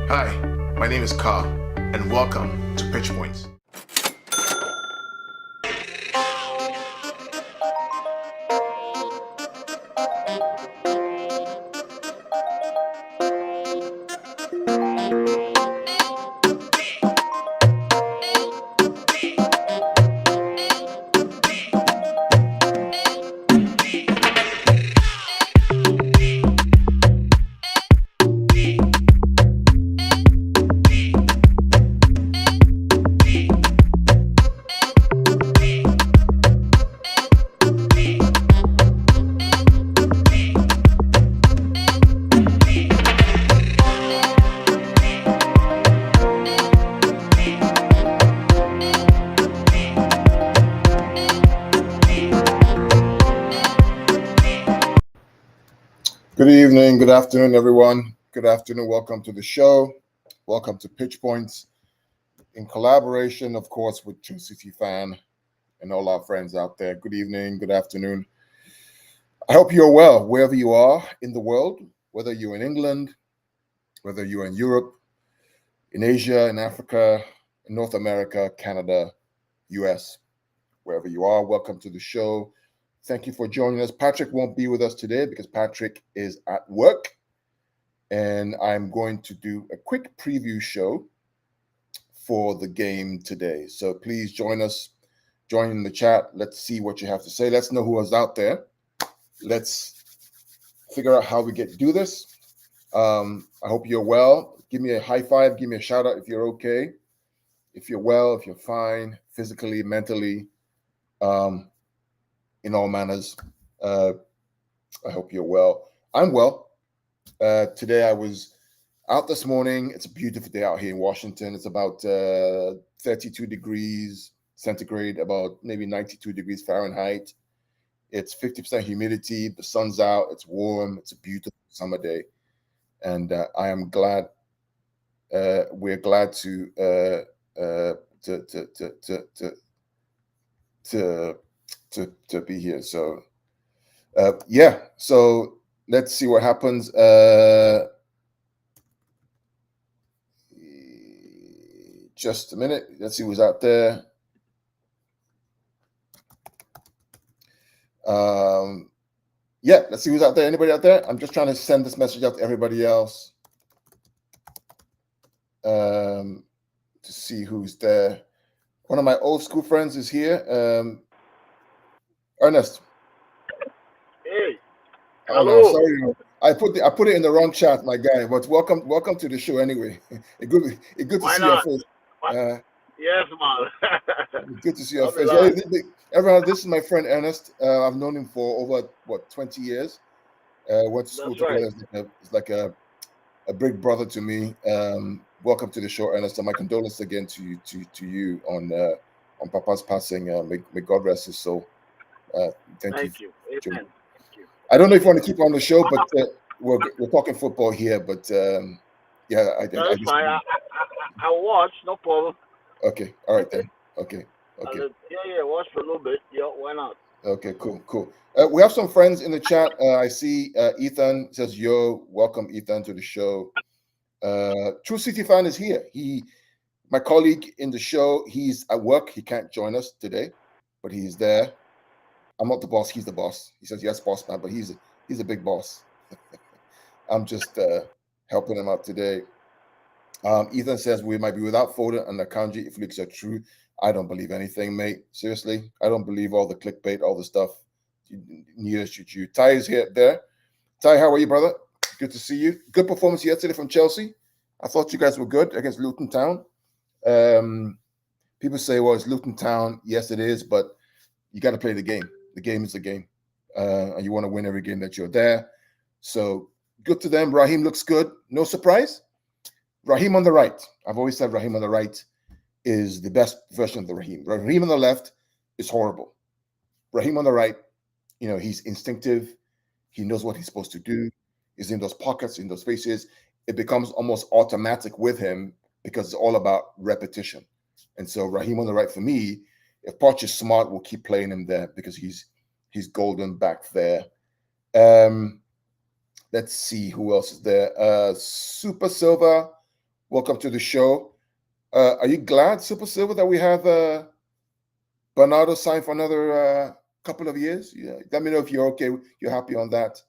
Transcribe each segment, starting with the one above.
Hi, my name is Carl, and welcome to Pitch Points. Good evening, good afternoon, everyone. Good afternoon. Welcome to the show. Welcome to Pitch Points, in collaboration, of course, with True City Fan and all our friends out there. Good evening, good afternoon. I hope you're well wherever you are in the world, whether you're in England, whether you're in Europe, in Asia, in Africa, in North America, Canada, US, wherever you are. Welcome to the show. Thank you for joining us. Patrick won't be with us today because Patrick is at work, and I'm going to do a quick preview show for the game today. So please join us, join in the chat. Let's see what you have to say. Let's know who is out there. Let's figure out how we do this. I hope you're well. Give me a high five. Give me a shout out if you're okay. If you're well, if you're fine, physically, mentally, in all manners. I hope you're well. I'm well. Today I was out this morning. It's a beautiful day out here in Washington. It's about 32 degrees centigrade, about maybe 92 degrees Fahrenheit. It's 50% humidity. The sun's out. It's warm. It's a beautiful summer day. And I am glad. We're glad to be here. So yeah. So let's see what happens. Just a minute. Let's see who's out there. Yeah, let's see who's out there. Anybody out there? I'm just trying to send this message out to everybody else to see who's there. One of my old school friends is here. Ernest. Hey. Oh no, sorry. I put it in the wrong chat, my guy. But welcome to the show anyway. It's good to see your face. Yes, man. Good to see your face. Yeah, everyone, this is my friend Ernest. I've known him for over 20 years. Went to school together. It's like a big brother to me. Welcome to the show, Ernest. And my condolences again to you on Papa's passing. May God rest his soul. Thank you. Amen. Thank you. I don't know if you want to keep on the show, but we're talking football here. But yeah, that's fine. I watch, no problem. Okay, all right then. Okay. Yeah, watch for a little bit. Yeah, why not? Okay, cool. We have some friends in the chat. I see Ethan says, "Yo, welcome Ethan to the show." True City Fan is here. My colleague in the show, he's at work. He can't join us today, but he's there. I'm not the boss. He's the boss. He says, "Yes, boss man," but he's a big boss. I'm just helping him out today. Ethan says we might be without Foden and Akanji if leaks are true. I don't believe anything, mate. Seriously, I don't believe all the clickbait, all the stuff. Neither should you. Ty is here there. Ty, how are you, brother? Good to see you. Good performance yesterday from Chelsea. I thought you guys were good against Luton Town. People say, well, it's Luton Town. Yes, it is, but you got to play the game. The game is the game. And you want to win every game that you're there. So good to them. Raheem looks good. No surprise. Raheem on the right. I've always said Raheem on the right is the best version of the Raheem. Raheem on the left is horrible. Raheem on the right, he's instinctive. He knows what he's supposed to do. He's in those pockets, in those spaces. It becomes almost automatic with him because it's all about repetition. And so Raheem on the right, for me, if Poch is smart, we'll keep playing him there because he's golden back there. Let's see who else is there. Super Silver welcome to the show. Are you glad, Super Silver, that we have Bernardo signed for another couple of years? Yeah, let me know if you're okay. You're happy on that.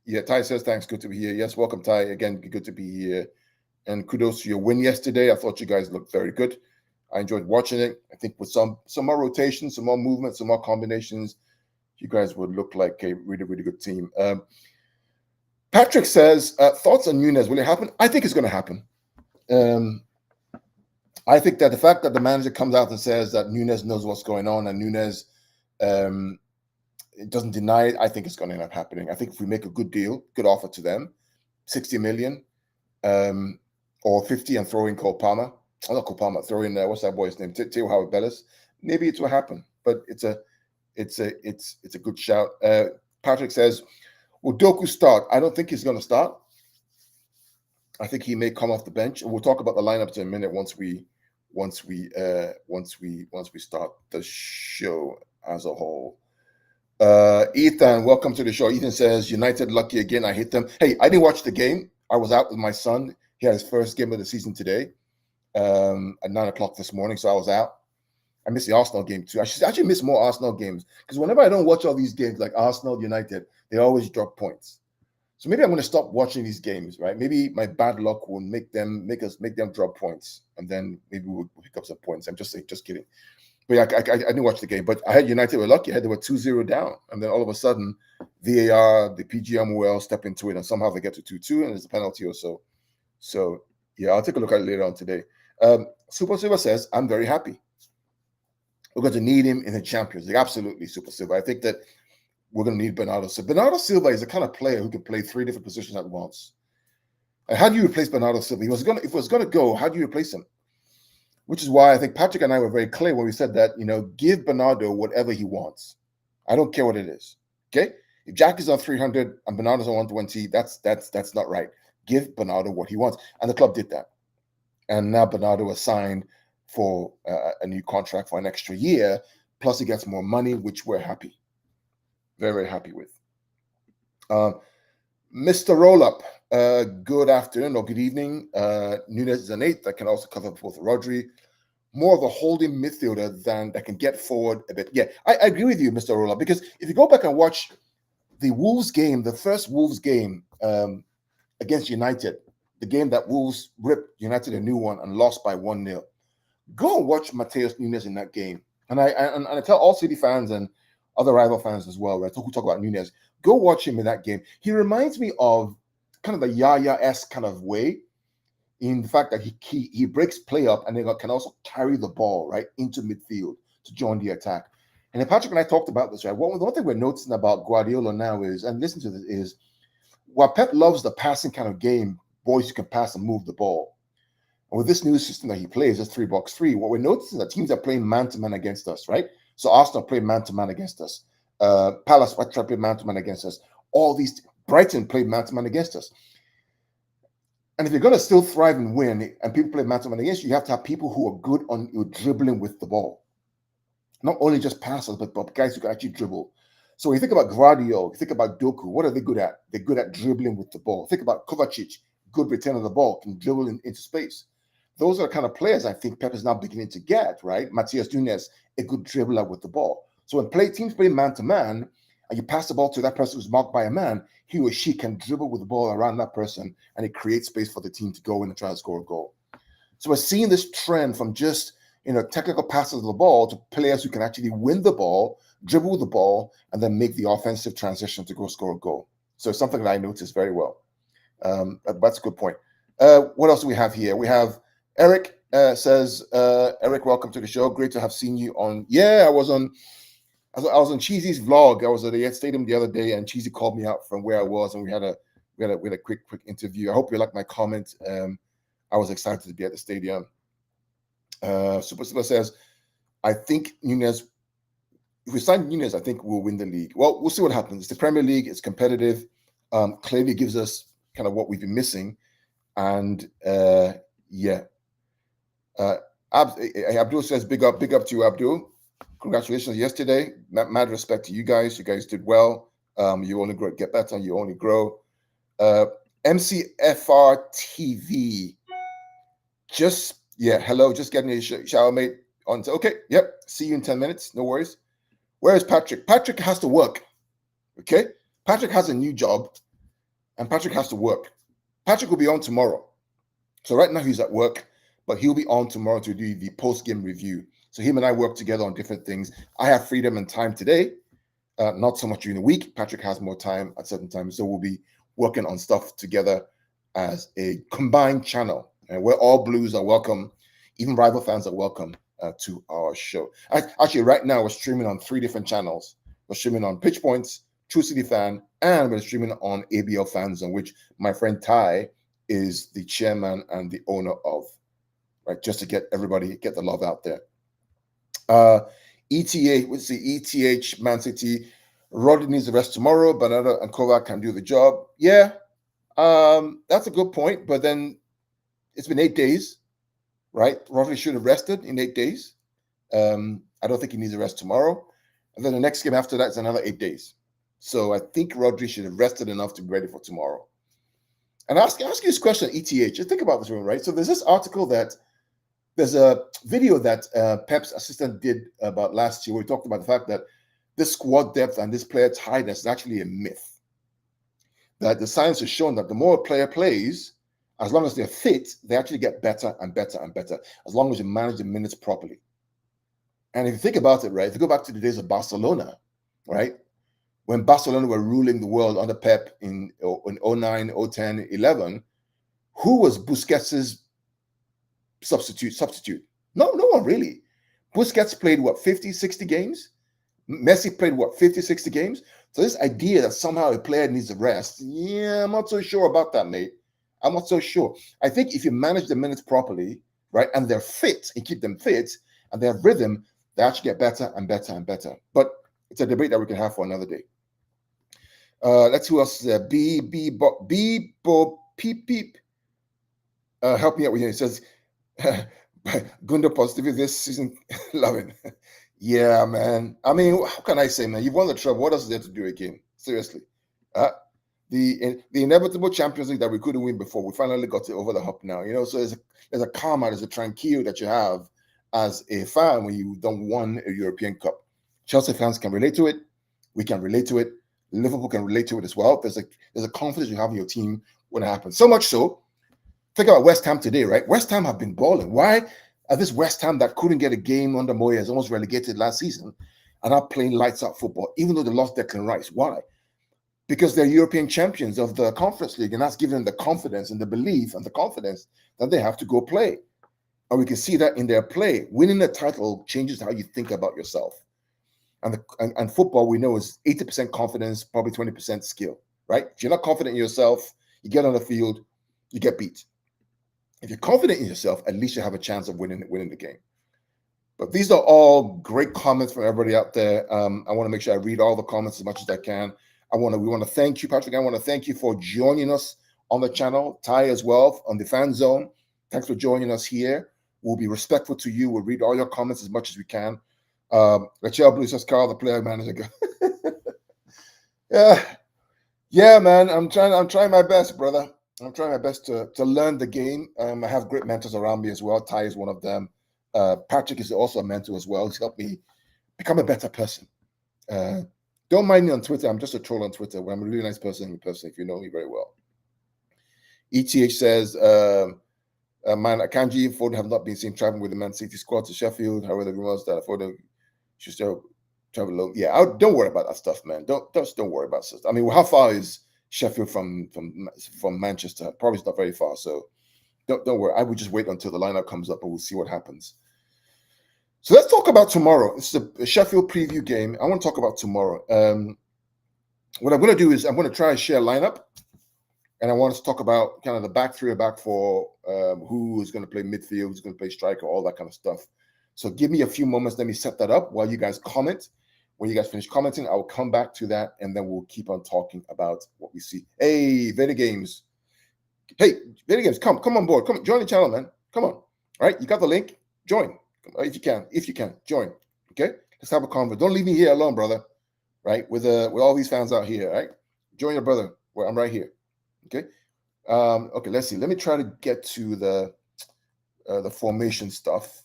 Yeah, Ty says thanks. Good to be here. Yes, welcome, Ty. Again, good to be here. And kudos to your win yesterday. I thought you guys looked very good. I enjoyed watching it. I think with some more rotation, some more movement, some more combinations, you guys would look like a really, really good team. Patrick says, thoughts on Nunes? Will it happen? I think it's going to happen. I think that the fact that the manager comes out and says that Nunes knows what's going on and Nunes it doesn't deny it, I think it's going to end up happening. I think if we make a good deal, good offer to them, 60 million or 50 and throw in Cole Palmer. Oh, not Cole Palmer, throw in, what's that boy's name? Teo Howard Bellis. Maybe it will happen, but it's a good shout. Patrick says, will Doku start? I don't think he's going to start. I think he may come off the bench. And we'll talk about the lineups in a minute once we start the show as a whole. Ethan, welcome to the show. Ethan says, United lucky again. I hate them. Hey, I didn't watch the game. I was out with my son. He had his first game of the season today at 9 o'clock this morning, so I was out. I missed the Arsenal game too. I should actually miss more Arsenal games because whenever I don't watch all these games like Arsenal, United, they always drop points. So maybe I'm going to stop watching these games, right? Maybe my bad luck will make them drop points, and then maybe we'll pick up some points. I'm just kidding. But yeah, I didn't watch the game, but I had United were lucky. They were 2-0 down, and then all of a sudden, VAR, the PGMOL step into it, and somehow they get to 2-2, and there's a penalty or so. So yeah, I'll take a look at it later on today. Super Silver says, I'm very happy. We're going to need him in the Champions League. Absolutely, Super Silver. I think that we're going to need Bernardo Silva. Bernardo Silva is the kind of player who can play 3 different positions at once. And how do you replace Bernardo Silva? If it was going to go, how do you replace him? Which is why I think Patrick and I were very clear when we said that, give Bernardo whatever he wants. I don't care what it is. Okay? If Jack is on 300 and Bernardo's on 120, that's not right. Give Bernardo what he wants. And the club did that. And now Bernardo was signed for a new contract for an extra year, plus he gets more money, which we're happy. Very, very happy with. Mr. Rollup, good afternoon or good evening. Nunes is an 8 that can also cover both Rodri. More of a holding midfielder that can get forward a bit. Yeah, I agree with you, Mr. Rollup, because if you go back and watch the Wolves game, the first Wolves game against United, the game that Wolves ripped United a new one and lost by 1-0. Go and watch Matheus Nunes in that game. And I tell all City fans and other rival fans as well, right, who talk about Nunes, go watch him in that game. He reminds me of kind of the Yaya-esque kind of way in the fact that he breaks play up and then can also carry the ball, right, into midfield to join the attack. And then Patrick and I talked about this, right? One thing we're noticing about Guardiola now is, and listen to this, is while Pep loves the passing kind of game, boys who can pass and move the ball. And with this new system that he plays, this 3-box-3, what we're noticing is that teams are playing man-to-man against us, right? So Arsenal played man-to-man against us. Palace played man-to-man against us. All these, Brighton played man-to-man against us. And if you're going to still thrive and win, and people play man-to-man against you, you have to have people who are good on your dribbling with the ball. Not only just passers, but guys who can actually dribble. So when you think about Gvardiol, you think about Doku, what are they good at? They're good at dribbling with the ball. Think about Kovacic, good return of the ball, can dribble into space. Those are the kind of players I think Pep is now beginning to get, right? Matheus Nunes, a good dribbler with the ball. So when teams play man-to-man, and you pass the ball to that person who's marked by a man, he or she can dribble with the ball around that person, and it creates space for the team to go in and try to score a goal. So we're seeing this trend from just technical passes of the ball to players who can actually win the ball, dribble with the ball, and then make the offensive transition to go score a goal. So it's something that I noticed very well. That's a good point. What else do we have here? We have Eric says, Eric, welcome to the show. Great to have seen you on. Yeah, I was on Cheesy's vlog. I was at the stadium the other day, and Cheesy called me out from where I was, and we had a quick interview. I hope you like my comment. I was excited to be at the stadium. Super says, I think Nunes, if we sign Nunes, I think we'll win the league. Well, we'll see what happens. It's the Premier League. It's competitive. Clearly gives us kind of what we've been missing. And yeah. Abdul says, big up to you, Abdul. Congratulations yesterday. Mad respect to you guys. You guys did well. You only get better and you only grow. MCFR TV. Hello, just getting a shower mate on. Okay, yep, see you in 10 minutes, no worries. Where is Patrick? Patrick has to work, okay? Patrick has a new job, and Patrick has to work. Patrick will be on tomorrow. So right now he's at work, but he'll be on tomorrow to do the post-game review. So him and I work together on different things. I have freedom and time today, not so much during the week. Patrick has more time at certain times, so we'll be working on stuff together as a combined channel, and where all Blues are welcome, even rival fans are welcome to our show. Actually, right now we're streaming on 3 different channels. We're streaming on Pitch Points, True City Fan, and we're streaming on ABL Fan Zone, which my friend Ty is the chairman and the owner of, right? Just to get the love out there. ETA, what's the ETH Man City? Roddy needs the rest tomorrow. Bernardo and Kovac can do the job. Yeah, that's a good point. But then it's been 8 days, right? Roddy should have rested in 8 days. I don't think he needs a rest tomorrow. And then the next game after that is another 8 days. So I think Rodri should have rested enough to be ready for tomorrow. And ask you this question, ETH. Just think about this one, right? So there's this article there's a video that Pep's assistant did about last year where he talked about the fact that this squad depth and this player tiredness is actually a myth. That the science has shown that the more a player plays, as long as they're fit, they actually get better and better and better, as long as you manage the minutes properly. And if you think about it, right, if you go back to the days of Barcelona, right, when Barcelona were ruling the world under Pep in 09, 010, 11, who was Busquets' substitute? No one really. Busquets played, 50, 60 games? Messi played, 50, 60 games? So this idea that somehow a player needs a rest, I'm not so sure about that, mate. I'm not so sure. I think if you manage the minutes properly, right, and they're fit, and keep them fit, and they have rhythm, they actually get better and better and better. But it's a debate that we can have for another day. Let's see who else is there. Peep. Help me out with you. It says, Gundo positivity this season. Love it. Yeah, man. I mean, how can I say, man? You've won the trophy. What else is there to do again? Seriously. The inevitable Champions League that we couldn't win before, we finally got it over the hump now. So there's a karma, there's a tranquil that you have as a fan when you don't won a European Cup. Chelsea fans can relate to it. We can relate to it. Liverpool can relate to it as well. There's a confidence you have in your team when it happens. So much so, think about West Ham today, right? West Ham have been balling. Why are this West Ham that couldn't get a game under Moyes, almost relegated last season, are not playing lights out football, even though they lost Declan Rice? Why? Because they're European champions of the Conference League, and that's giving them the confidence and the belief and the confidence that they have to go play. And we can see that in their play. Winning a title changes how you think about yourself. And football, we know, is 80% confidence, probably 20% skill, right? If you're not confident in yourself, you get on the field, you get beat. If you're confident in yourself, at least you have a chance of winning the game. But these are all great comments from everybody out there. I want to make sure I read all the comments as much as I can. We want to thank you, Patrick. I want to thank you for joining us on the channel. Ty as well on the Fan Zone. Thanks for joining us here. We'll be respectful to you. We'll read all your comments as much as we can. Rachel Blue says, Carl, the player manager. Yeah, man. I'm trying my best, brother. I'm trying my best to learn the game. I have great mentors around me as well. Ty is one of them. Patrick is also a mentor as well. He's helped me become a better person. Don't mind me on Twitter. I'm just a troll on Twitter. I'm a really nice person in person, if you know me very well. ETH says, man, Akanji and Foden have not been seen traveling with the Man City squad to Sheffield. However, the rumors that Foden should still travel alone. Yeah, don't worry about that stuff, man. Don't worry about stuff. I mean, how far is Sheffield from Manchester? Probably not very far. So don't worry. I would just wait until the lineup comes up and we'll see what happens. So let's talk about tomorrow. It's a Sheffield preview game. I want to talk about tomorrow. What I'm going to do is I'm going to try and share a lineup, and I want us to talk about kind of the back three or back four, who is going to play midfield, who's going to play striker, all that kind of stuff. So give me a few moments. Let me set that up while you guys comment. When you guys finish commenting, I'll come back to that, and then we'll keep on talking about what we see. Hey, Video Games. Hey, Video Games, come on board. Come join the channel, man. Come on. All right, you got the link. Join. If you can, join. Okay, let's have a conversation. Don't leave me here alone, brother. Right, with all these fans out here. Right, join your brother. Well, I'm right here. Okay, Okay, let's see. Let me try to get to the formation stuff.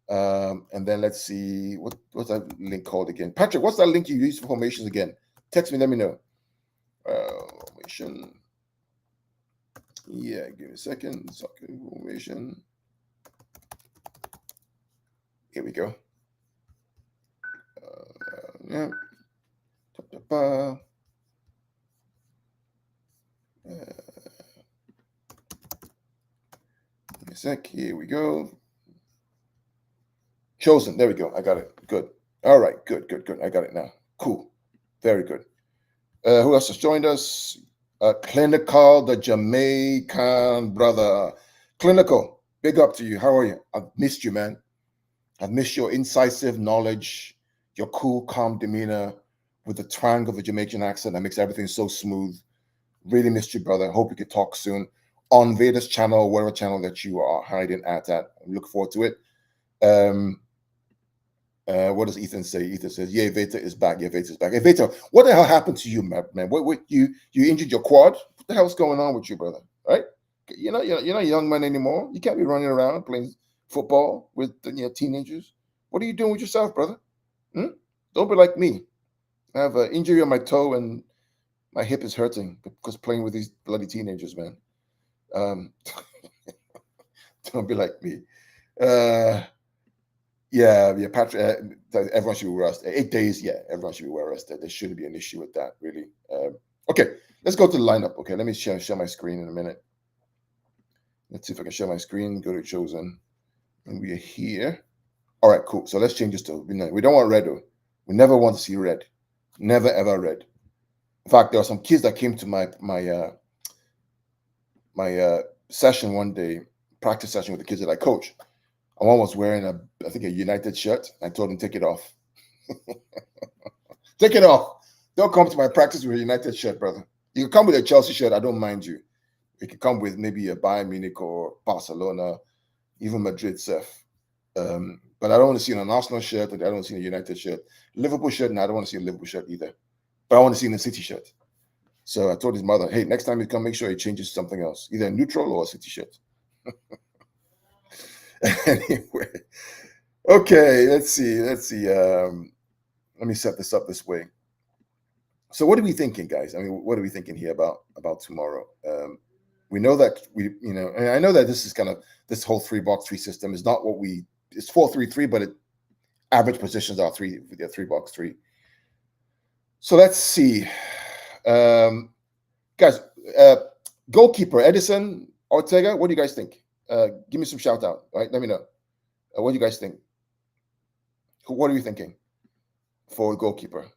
And then let's see, what's that link called again? Patrick, what's that link you use for formations again? Text me, let me know. Formation. Yeah, give me a second. Soccer formation. Here we go. Yeah. Give me a sec. Here we go. Chosen. There we go. I got it. Good. All right. Good. I got it now. Cool. Very good. Who else has joined us? Clinical, the Jamaican brother. Clinical, big up to you. How are you? I've missed you, man. I've missed your incisive knowledge, your cool, calm demeanor with the twang of the Jamaican accent that makes everything so smooth. Really missed you, brother. Hope we could talk soon on Veda's channel, whatever channel that you are hiding at. Look forward to it. What does Ethan say? Ethan says, "Yeah, Veta is back. Yeah, Veta is back." Hey, Veta, what the hell happened to you, man? What you injured your quad? What the hell's going on with you, brother? Right? You're not a young man anymore. You can't be running around playing football with teenagers. What are you doing with yourself, brother? Don't be like me. I have an injury on my toe and my hip is hurting because playing with these bloody teenagers, man. Don't be like me. Yeah, Patrick. Everyone should be well rested. 8 days, yeah, everyone should be well rested. There shouldn't be an issue with that, really. Okay, let's go to the lineup. Okay, let me share my screen in a minute. Let's see if I can share my screen. Go to Chosen, and we are here. All right, cool. So let's change this to we don't want red though. We never want to see red. Never ever red. In fact, there are some kids that came to my session one day, practice session with the kids that I coach. And one was wearing I think a United shirt. I told him, take it off. Take it off. Don't come to my practice with a United shirt, brother. You can come with a Chelsea shirt. I don't mind you. You can come with maybe a Bayern Munich or Barcelona, even Madrid, Seth. But I don't want to see an Arsenal shirt. And I don't want to see a United shirt. Liverpool shirt, and I don't want to see a Liverpool shirt either. But I want to see a City shirt. So I told his mother, hey, next time you come, make sure he changes something else, either a neutral or a City shirt. Anyway, okay, let's see. Let me set this up this way. So what are we thinking, guys? I mean, what are we thinking here about tomorrow? We know that and I know that this is kind of this whole 3-box-3 system is not what it's 4-3-3, but average positions are 3-box-3. So let's see, guys. Goalkeeper Edison Ortega. What do you guys think? Give me some shout out. All right, let me know. What do you guys think? What are you thinking for goalkeeper?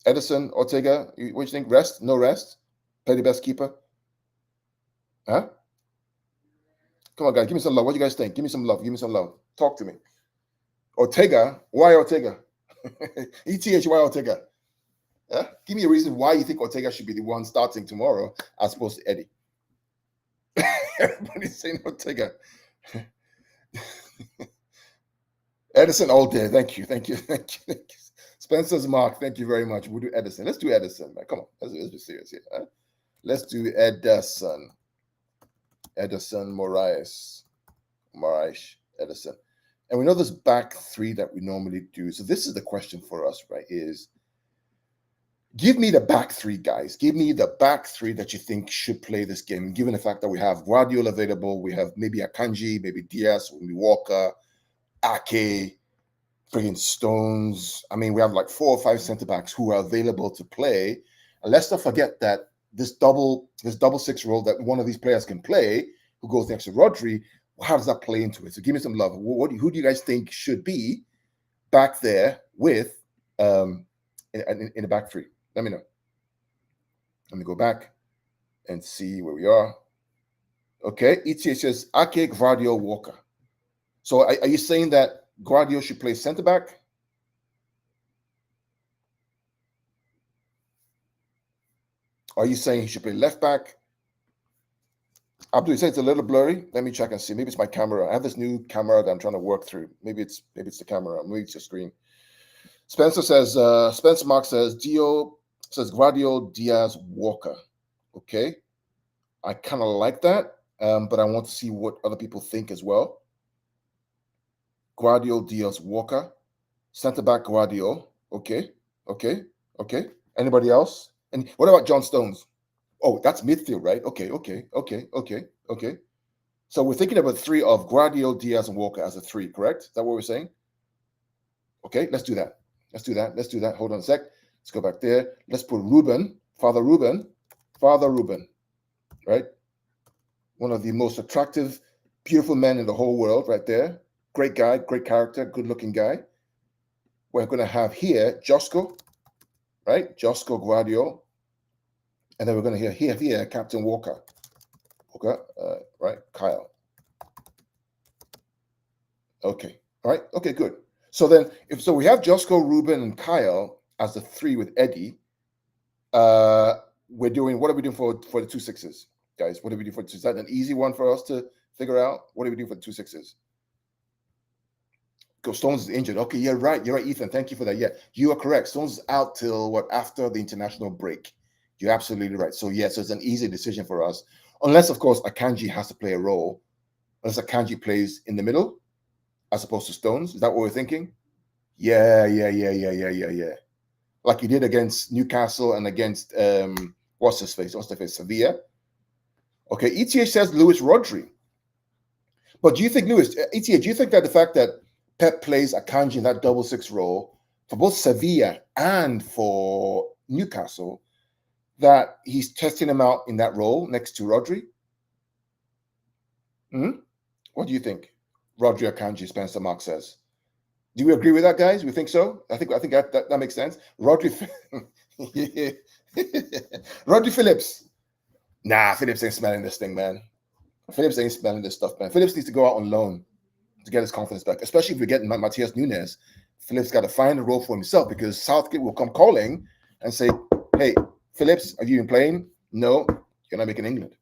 Edison Ortega. What do you think? Rest? No rest? Play the best keeper? Huh? Come on, guys. Give me some love. What do you guys think? Give me some love. Give me some love. Talk to me. Ortega. Why Ortega? ETH. Why Ortega? Yeah? Give me a reason why you think Ortega should be the one starting tomorrow as opposed to Eddie. Everybody's saying Ortega. Edison all day. Thank you. Spencer's Mark. Thank you very much. We'll do Edison. Let's do Edison, man. Come on. Let's be serious here. Huh? Let's do Edison. Edison Moraes. Edison. And we know this back three that we normally do. So this is the question for us, right? Is give me the back three, guys. Give me the back three that you think should play this game, given the fact that we have Guardiola available, we have maybe Akanji, maybe Diaz, maybe Walker, Ake, friggin' Stones. I mean, we have like 4 or 5 center backs who are available to play. And let's not forget that this double 6 role that one of these players can play, who goes next to Rodri, how does that play into it? So give me some love. Who do you guys think should be back there with in the back three? Let me know. Let me go back and see where we are. Okay, ETH says Ake, Gvardio, Walker. So are you saying that Gvardio should play center back? Are you saying he should play left back? Abdul, you say it's a little blurry. Let me check and see. Maybe it's my camera. I have this new camera that I'm trying to work through. Maybe it's the camera. Maybe it's your screen. Spencer Mark says Gvardio, Diaz, Walker. Okay. I kind of like that, but I want to see what other people think as well. Guardiola, Diaz, Walker, center back Guardiola. Okay. Anybody else? And what about John Stones? Oh, that's midfield, right? Okay. So we're thinking about three of Guardiola, Diaz, and Walker as a three, correct? Is that what we're saying? Okay, let's do that. Hold on a sec. Let's go back there. Let's put Ruben, Father Ruben, right? One of the most attractive, beautiful men in the whole world, right there. Great guy, great character, good-looking guy. We're going to have here Josko, right? Josko Guardiola. And then we're going to hear here Captain Walker. Okay, right? Kyle. Okay, all right. Okay, good. So then, if we have Josko, Ruben, and Kyle as the three with Eddie, what are we doing for the 2-6s, guys? What do we do for is that an easy one for us to figure out? What do we do for the 2-6s? Because Stones is injured. Okay, you're right, Ethan. Thank you for that. Yeah, you are correct. Stones is out till what, after the international break. You're absolutely right. So yes, it's an easy decision for us, unless of course Akanji has to play a role. Unless Akanji plays in the middle as opposed to Stones. Is that what we're thinking? Yeah. Like he did against Newcastle and against what's the face? Sevilla. Okay, ETA says Luis Rodri. But do you think, ETA, do you think that the fact that Pep plays Akanji in that 6 role for both Sevilla and for Newcastle, that he's testing him out in that role next to Rodri? What do you think? Rodri Akanji, Spencer Mark says. Do we agree with that, guys? We think so? I think that makes sense. Rodri Phillips. Nah, Phillips ain't smelling this thing, man. Phillips ain't smelling this stuff, man. Phillips needs to go out on loan to get his confidence back, especially if we get Matias Nunes. Phillips got to find a role for himself because Southgate will come calling and say, hey, Phillips, have you been playing? No, you're not making England.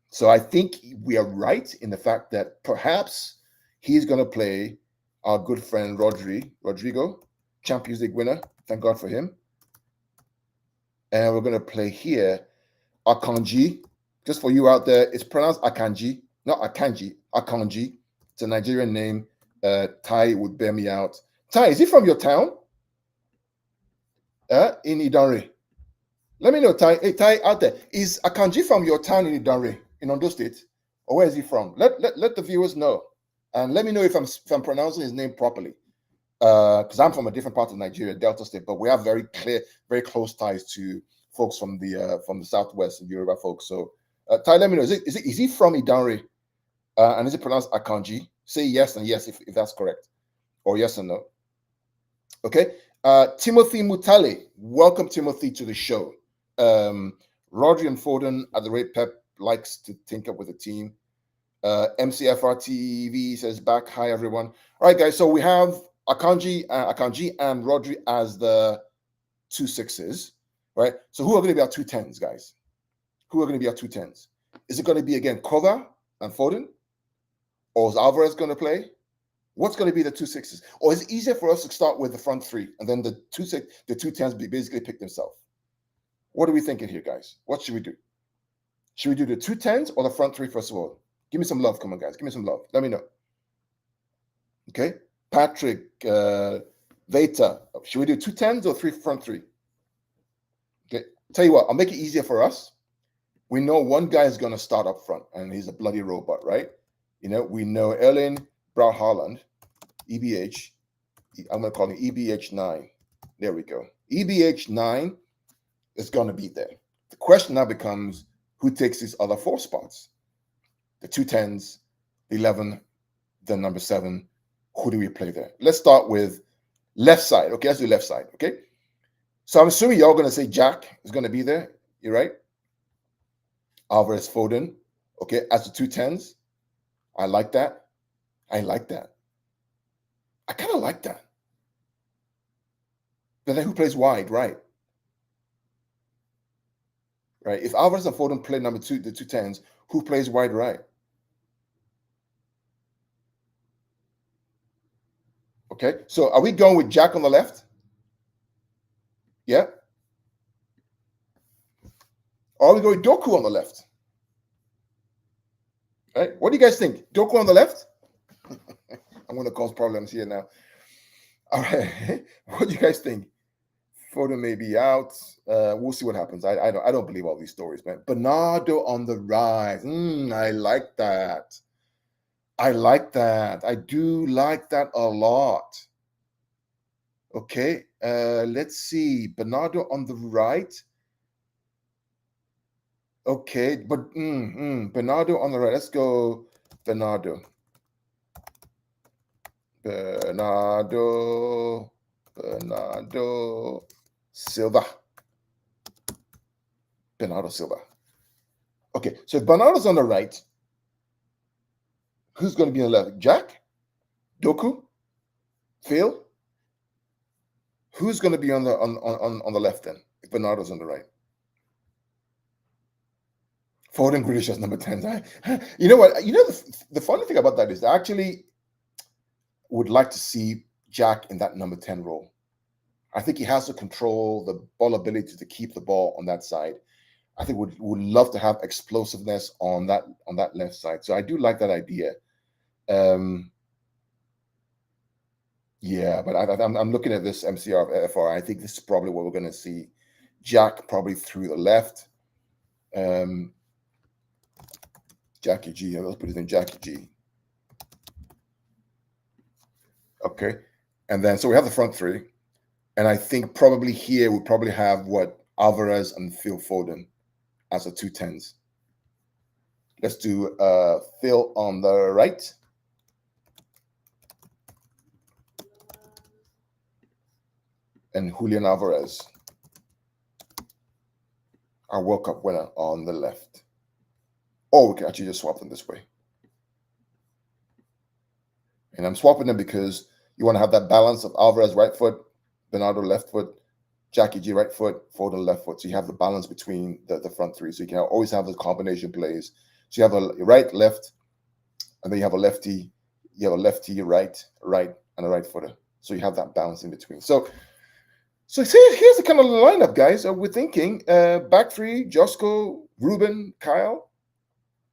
So I think we are right in the fact that perhaps he's going to play our good friend Rodrigo, Champions League winner. Thank God for him. And we're going to play here Akanji. Just for you out there, it's pronounced Akanji, not Akanji, Akanji. It's a Nigerian name. Ty would bear me out. Ty, is he from your town? In Idanre. Let me know, Ty. Hey, Ty out there. Is Akanji from your town in Idanre, in Ondo State? Or where is he from? Let the viewers know. And let me know if I'm pronouncing his name properly. Because I'm from a different part of Nigeria, Delta State, but we have very close ties to folks from the Southwest and Yoruba folks. So, Ty, let me know. Is he from Idanre? And is it pronounced Akanji? Say yes and yes if that's correct. Or yes and no. Okay. Timothy Mutale. Welcome, Timothy, to the show. Rodri and Foden at the rate Pep likes to tinker with the team. MCFR TV says back. Hi, everyone. All right, guys. So we have Akanji and Rodri as the 2-6s, right? So who are going to be our 2-10s, guys? Who are going to be our 2-10s? Is it going to be, again, Kova and Foden? Or is Alvarez going to play? What's going to be the 2-6s? Or is it easier for us to start with the front three and then the 2-10s basically pick themselves? What are we thinking here, guys? What should we do? Should we do the 2-10s or the front three, first of all? Give me some love. Come on, guys. Give me some love. Let me know. Okay. Patrick, Veta. Should we do 2-10s or front three? Okay. Tell you what, I'll make it easier for us. We know one guy is going to start up front, and he's a bloody robot, right? We know Erling Braut Haaland, EBH. I'm going to call him EBH9. There we go. EBH9 is going to be there. The question now becomes, who takes these other 4 spots? The 2-10s, the 11, the number 7. Who do we play there? Let's start with left side. Okay, let's do left side. Okay. So I'm assuming you're all going to say Jack is going to be there. You're right. Alvarez, Foden. Okay, as the 2-10s. I like that. I kind of like that. But then who plays wide? Right. Right. If Alvarez and Foden play number 2, the 2-10s, who plays wide right? Okay. So are we going with Jack on the left? Yeah. Or are we going Doku on the left? Right? What do you guys think? Doku on the left? I'm going to cause problems here now. All right. What do you guys think? Foden may be out. We'll see what happens. I don't believe all these stories, man. Bernardo on the right. I like that. I like that. I do like that a lot. Okay. Let's see. Bernardo on the right. Okay, but Bernardo on the right. Let's go Bernardo. Bernardo Silva. Bernardo Silva. Okay, so if Bernardo's on the right, who's going to be on the left? Jack? Doku? Phil? Who's going to be on the left then, if Bernardo's on the right? Foden, Grealish as number 10. You know what? You know, the funny thing about that is I actually would like to see Jack in that number 10 role. I think he has to control the ball ability to keep the ball on that side. I think would love to have explosiveness on that left side. So I do like that idea. Yeah, but I'm looking at this MCR of FR. I think this is probably what we're going to see. Jack probably through the left. Jackie G. Let's put his name, Jackie G. Okay, and then so we have the front three, and I think probably here we probably have what Alvarez and Phil Foden as the 2 10s. Let's do Phil on the right. And Julian Alvarez, our World Cup winner, on the left. Or we can actually just swap them this way. And I'm swapping them because you want to have that balance of Alvarez right foot, Bernardo left foot, Jackie G right foot, Foden left foot. So you have the balance between the front three. So you can always have the combination plays. So you have a right, left, and then you have a lefty. You have a lefty, right, and a right footer. So you have that balance in between. So see, here's the kind of lineup, guys. We're thinking back three: Josko, Ruben, Kyle,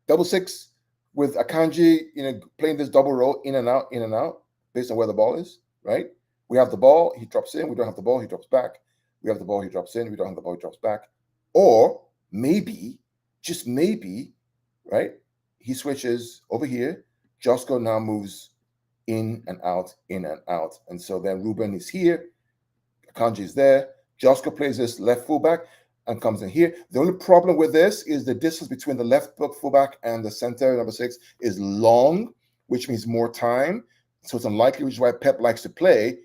double six with Akanji, playing this double role in and out, based on where the ball is. Right? We have the ball, he drops in. We don't have the ball, he drops back. We have the ball, he drops in. We don't have the ball, he drops back. Or maybe, just maybe, right? He switches over here. Josko now moves in and out, and so then Ruben is here. Akanji is there. Josko plays this left fullback and comes in here. The only problem with this is the distance between the left fullback and the center, number 6, is long, which means more time. So it's unlikely, which is why Pep likes to play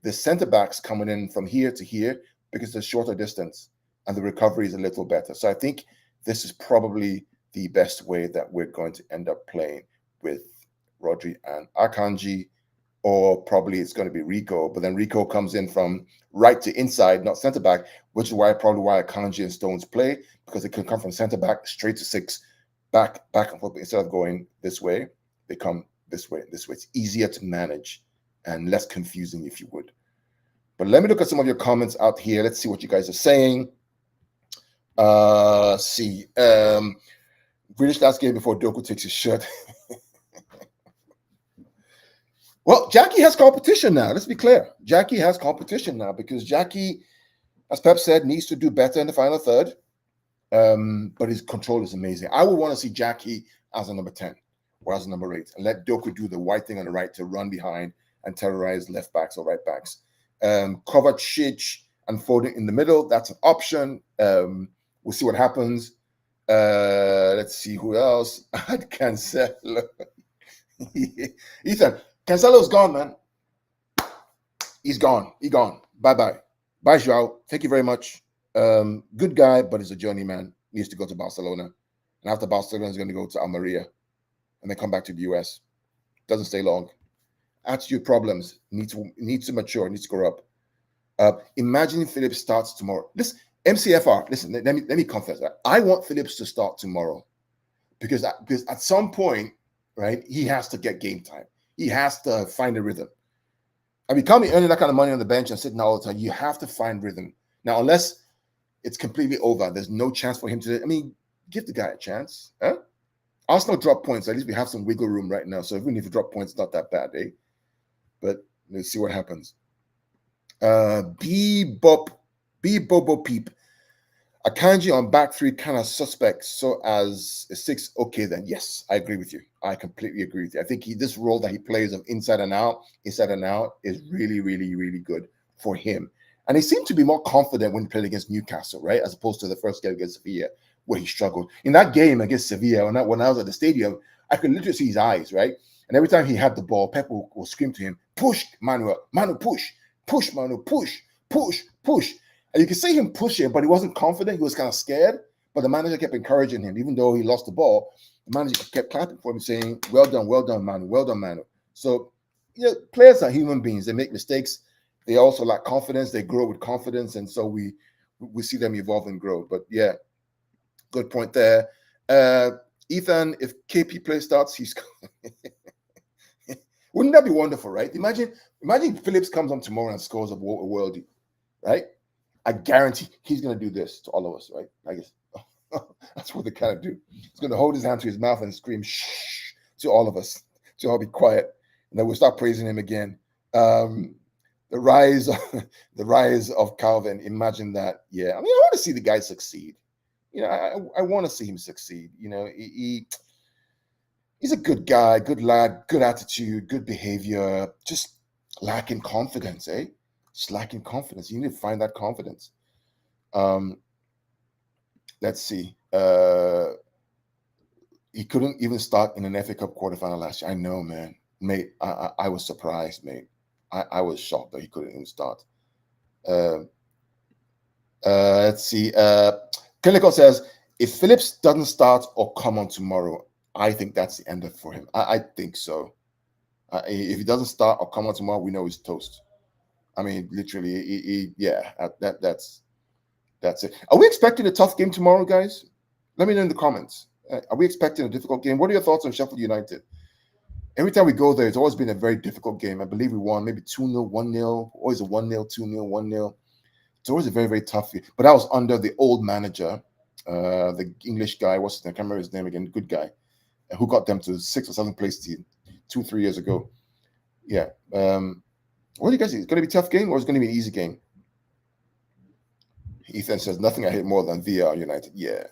the center backs coming in from here to here because it's a shorter distance and the recovery is a little better. So I think this is probably the best way that we're going to end up playing with Rodri and Akanji. Or probably it's going to be Rico, but then Rico comes in from right to inside, not center back, which is probably why Akanji and Stones play, because it can come from center back straight to 6, back and forth. Instead of going this way, they come this way. It's easier to manage and less confusing, if you would. But let me look at some of your comments out here. Let's see what you guys are saying. British last game before Doku takes his shirt. Well, Jackie has competition now. Let's be clear. Jackie has competition now because Jackie, as Pep said, needs to do better in the final third. But his control is amazing. I would want to see Jackie as a number 10 or as a number 8 and let Doku do the white thing on the right to run behind and terrorize left backs or right backs. Kovacic and Foden in the middle, that's an option. We'll see what happens. Let's see who else. Cancelo. Ethan. Cancelo's gone, man. He's gone. Bye-bye. Bye, Joao. Thank you very much. Good guy, but he's a journeyman. Needs to go to Barcelona. And after Barcelona, he's going to go to Almeria. And then come back to the US. Doesn't stay long. Attitude problems. Needs to mature. Needs to grow up. Imagine if Phillips starts tomorrow. Listen, MCFR, listen, let me confess that. I want Phillips to start tomorrow. Because at some point, right, he has to get game time. He has to find a rhythm. I mean, can't be earning that kind of money on the bench and sitting all the time. You have to find rhythm. Now, unless it's completely over, there's no chance for him to, give the guy a chance. Huh? Arsenal drop points. At least we have some wiggle room right now. So even if we drop points, it's not that bad, eh? But let's see what happens. B Bobo Peep. Akanji on back three kind of suspect. So as a 6, okay then. Yes, I agree with you. I completely agree with you. I think this role that he plays of inside and out is really, really, really good for him. And he seemed to be more confident when he played against Newcastle, right? As opposed to the first game against Sevilla, where he struggled. In that game against Sevilla, when I was at the stadium, I could literally see his eyes, right? And every time he had the ball, Pep will scream to him, push, Manuel, push, Manu, push, push, push. And you can see him pushing, but he wasn't confident. He was kind of scared. But the manager kept encouraging him, even though he lost the ball. The manager kept clapping for him, saying, well done, Manu, well done, Manu. So, players are human beings. They make mistakes. They also lack confidence. They grow with confidence. And so we see them evolve and grow. But yeah, good point there. Ethan, if KP play starts, he's wouldn't that be wonderful, right? Imagine Phillips comes on tomorrow and scores a worldie, right? I guarantee he's going to do this to all of us, right? I guess that's what they kind of do. He's going to hold his hand to his mouth and scream shh to all of us, to all be quiet, and then we'll start praising him again. The rise of Calvin. Imagine that. Yeah, I mean, I want to see the guy succeed. I want to see him succeed. He's a good guy, good lad, good attitude, good behavior, just lacking confidence, eh? Just lacking confidence. You need to find that confidence. Let's see. He couldn't even start in an FA Cup quarterfinal last year. I know, man. Mate, I was surprised, mate. I was shocked that he couldn't even start. Let's see. Clinical says, if Phillips doesn't start or come on tomorrow, I think that's the end of for him. I think so. If he doesn't start or come on tomorrow, we know he's toast. I mean, literally, that's it. Are we expecting a tough game tomorrow, guys? Let me know in the comments. Are we expecting a difficult game? What are your thoughts on Sheffield United? Every time we go there, it's always been a very difficult game. I believe we won maybe 2-0, 1-0, always a 1-0, 2-0, 1-0. It's always a very, very tough game. But that was under the old manager, the English guy. I can't remember his name again. Good guy, who got them to 6th or 7th place team 2-3 years ago. Yeah. What do you guys think? It's going to be a tough game or it's going to be an easy game? Ethan says, nothing I hate more than VR United. Yeah.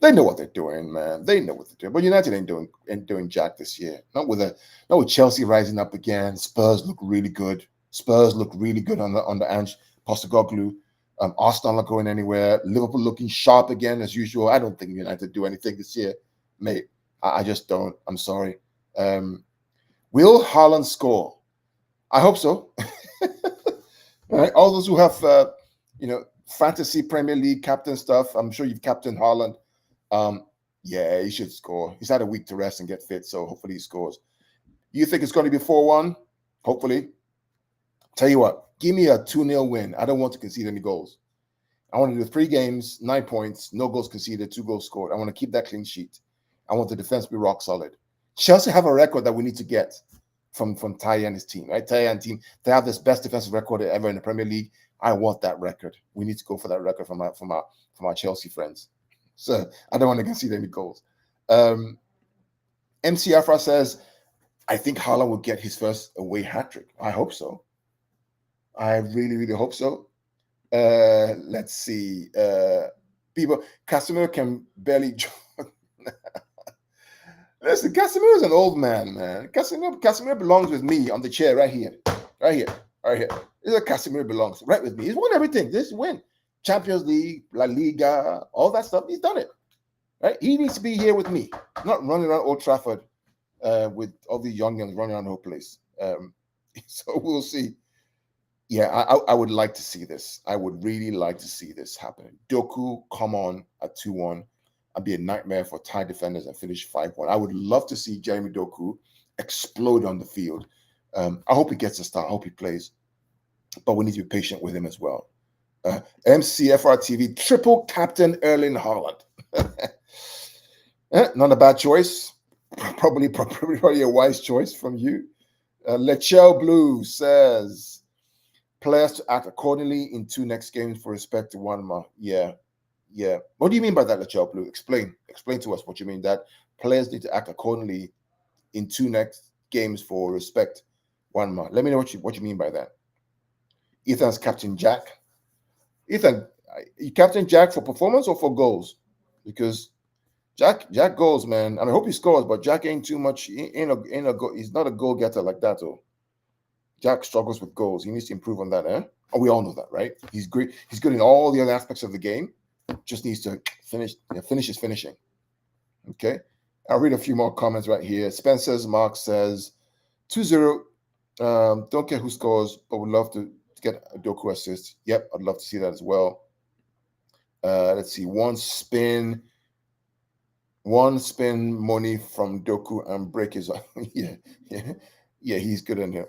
They know what they're doing, man. They know what they're doing. But United ain't doing jack this year. Not with Chelsea rising up again. Spurs look really good. Under Ange Postecoglou. Arsenal not going anywhere. Liverpool looking sharp again as usual. I don't think United do anything this year, mate. I just don't. I'm sorry. Will Haaland score? I hope so. All right. All those who have, fantasy Premier League captain stuff, I'm sure you've captained Haaland. Yeah, he should score. He's had a week to rest and get fit, so hopefully he scores. You think it's going to be 4-1? Hopefully. Tell you what, give me a 2-0 win. I don't want to concede any goals. I want to do 3 games, 9 points, no goals conceded, 2 goals scored. I want to keep that clean sheet. I want the defense to be rock solid. Chelsea have a record that we need to get from Ty and his team, right? Ty and team, they have this best defensive record ever in the Premier League. I want that record. We need to go for that record from our Chelsea friends. So I don't want to concede any goals. MC Afra says, I think Haaland will get his first away hat-trick. I hope so. I really, really hope so. Let's see. People, Casemiro can barely join. Listen, Casemiro is an old man. Casemiro belongs with me on the chair right here. This is where Casemiro belongs, right with me. He's won everything. This win. Champions League, La Liga, all that stuff. He's done it. Right? He needs to be here with me, not running around Old Trafford with all these young guns running around the whole place. So we'll see. Yeah, I would like to see this. I would really like to see this happen. Doku come on at 2-1. I'd be a nightmare for Thai defenders and finish 5-1. I would love to see Jeremy Doku explode on the field. I hope he gets a start. I hope he plays. But we need to be patient with him as well. MCFR TV, triple captain Erling Haaland. Not a bad choice. Probably a wise choice from you. Lechel Blue says, players to act accordingly in 2 next games for respect to one month. Yeah. What do you mean by that, Lechel Blue? Explain to us what you mean. That Players need to act accordingly in 2 next games for respect one month. Let me know what you mean by that. Ethan's Captain Jack. Ethan, you Captain Jack for performance or for goals? Because Jack goals, man. I hope he scores, but Jack ain't too much. He's not a goal getter like that, though. Jack struggles with goals. He needs to improve on that, eh? Oh, we all know that, right? He's great. He's good in all the other aspects of the game. Just needs to finish his finishing. Okay. I'll read a few more comments right here. Spencer's Mark says 2-0. Don't care who scores, but would love to get a Doku assist. Yep, I'd love to see that as well. Let's see. One spin money from Doku and break his yeah, he's good in here.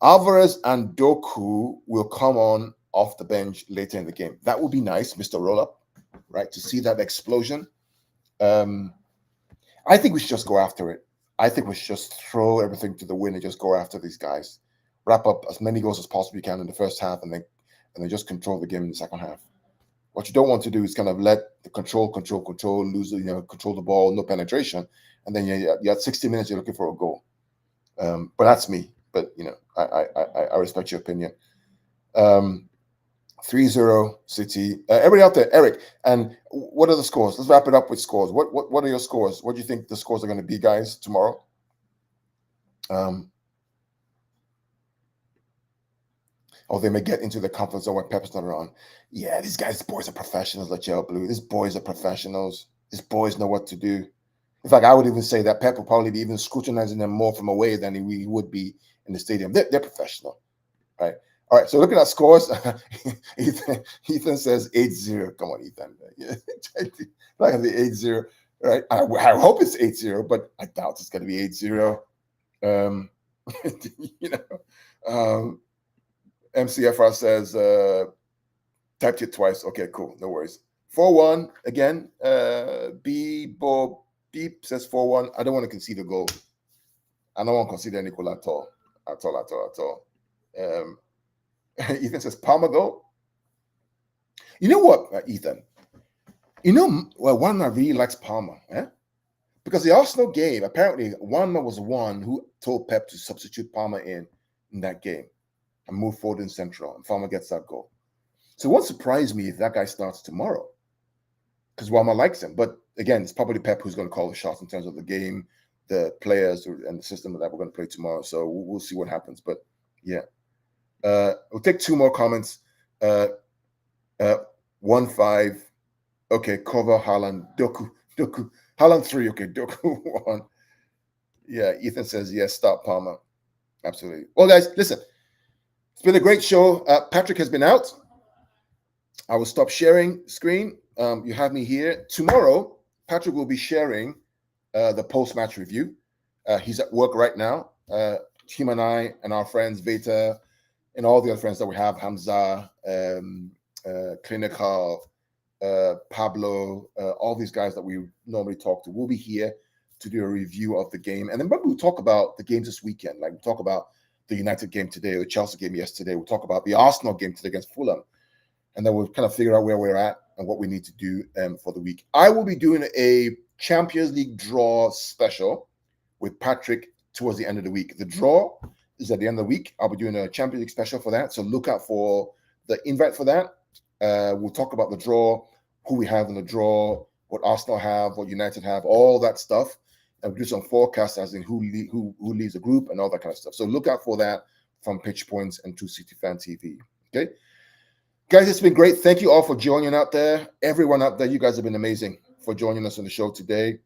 Alvarez and Doku will come on off the bench later in the game. That would be nice, Mr. Rollup, right? To see that explosion. I think we should just go after it. I think we should just throw everything to the wind and just go after these guys. Wrap up as many goals as possibly can in the first half, and then just control the game in the second half. What you don't want to do is kind of let the control, lose, control the ball, no penetration, and then you at 60 minutes you're looking for a goal. But that's me. But I respect your opinion. 3-0 City. Everybody out there, Eric. And what are the scores? Let's wrap it up with scores. What are your scores? What do you think the scores are going to be, guys, tomorrow? They may get into the comfort zone where Pep's not around. Yeah, these boys are professionals like Gel Blue. These boys are professionals. These boys know what to do. In fact, I would even say that Pep will probably be even scrutinizing them more from away than he would be in the stadium. They're professional, right? All right, so looking at scores, Ethan says 8-0. Come on, Ethan. Not going to be 8-0, right? I hope it's 8-0, but I doubt it's going to be 8-0. MCFR says, typed it twice. Okay, cool. No worries. 4-1 again. Beep says 4-1. I don't want to concede a goal. I don't want to concede any goal at all. At all. Ethan says Palmer goal. You know what, Ethan? Wanma really likes Palmer, because the Arsenal game, apparently Wanma was the one who told Pep to substitute Palmer in that game and move forward in central, and Palmer gets that goal. So it won't surprise me if that guy starts tomorrow, because Wanma likes him. But again, it's probably Pep who's going to call the shots in terms of the game, the players, and the system that we're going to play tomorrow. So we'll see what happens. But yeah. We'll take 2 more comments. 1-5. Okay, cover Haaland. Doku. Haaland 3. Okay, Doku 1. Yeah, Ethan says yes. Start Palmer. Absolutely. Well, guys, listen. It's been a great show. Patrick has been out. I will stop sharing screen. You have me here. Tomorrow, Patrick will be sharing the post-match review. He's at work right now. Him and I and our friends, Veta, and all the other friends that we have, Hamza, Clinical, Pablo, all these guys that we normally talk to, will be here to do a review of the game. And then maybe we'll talk about the games this weekend. Like we'll talk about the United game today, the Chelsea game yesterday. We'll talk about the Arsenal game today against Fulham. And then we'll kind of figure out where we're at and what we need to do for the week. I will be doing a Champions League draw special with Patrick towards the end of the week. The draw is at the end of the week. I'll be doing a Champions League special for that. So look out for the invite for that. We'll talk about the draw, who we have in the draw, what Arsenal have, what United have, all that stuff. And we'll do some forecasts as in who leads the group and all that kind of stuff. So look out for that from Pitch Points and 260 Fan TV. Okay? Guys, it's been great. Thank you all for joining out there. Everyone out there, you guys have been amazing for joining us on the show today.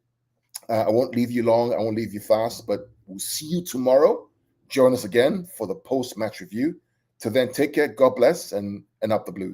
I won't leave you long. I won't leave you fast, but we'll see you tomorrow. Join us again for the post-match review. Till then, take care, God bless, and up the Blues.